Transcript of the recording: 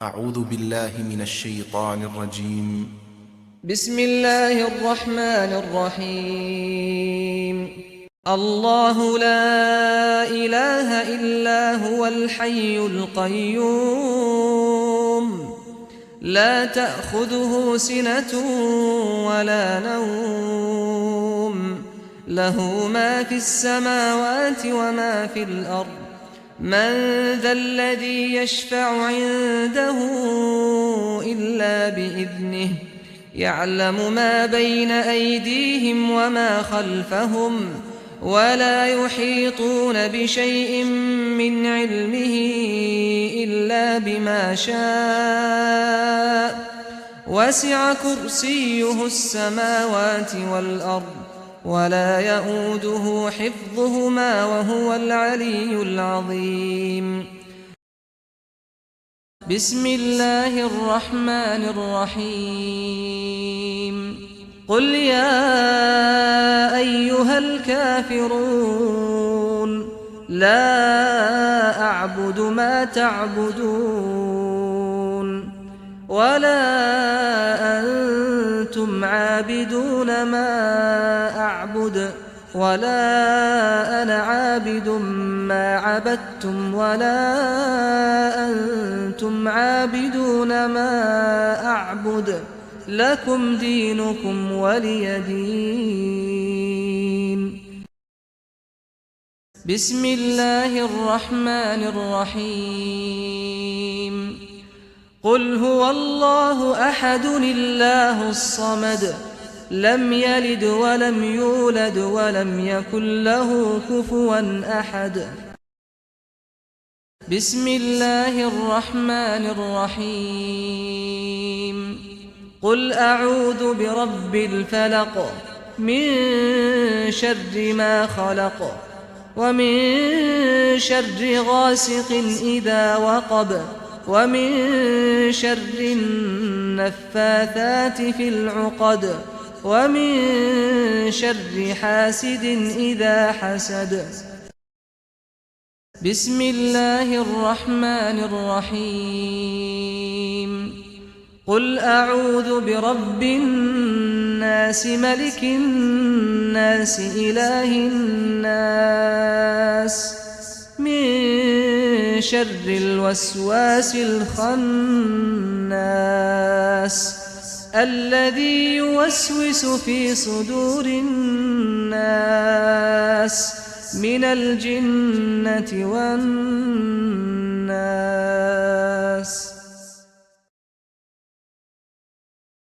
أعوذ بالله من الشيطان الرجيم. بسم الله الرحمن الرحيم. الله لا إله إلا هو الحي القيوم لا تأخذه سنة ولا نوم له ما في السماوات وما في الأرض من ذا الذي يشفع عنده إلا بإذنه يعلم ما بين أيديهم وما خلفهم ولا يحيطون بشيء من علمه إلا بما شاء وسع كرسيه السماوات والأرض ولا يئوده حفظهما وهو العلي العظيم. بسم الله الرحمن الرحيم. قل يا أيها الكافرون لا أعبد ما تعبدون ولا أنتم عابدون ما أعبد ولا أنا عابد ما عبدتم ولا أنتم عابدون ما أعبد لكم دينكم ولي دين. بسم الله الرحمن الرحيم. قل هو الله أحد الله الصمد لم يلد ولم يولد ولم يكن له كفوا أحد. بسم الله الرحمن الرحيم. قل أعوذ برب الفلق من شر ما خلق ومن شر غاسق إذا وقب ومن شر النفاثات في العقد ومن شر حاسد إذا حسد. بسم الله الرحمن الرحيم. قل أعوذ برب الناس ملك الناس إله الناس من شر الوسواس الخناس الذي يوسوس في صدور الناس من الجنة والناس.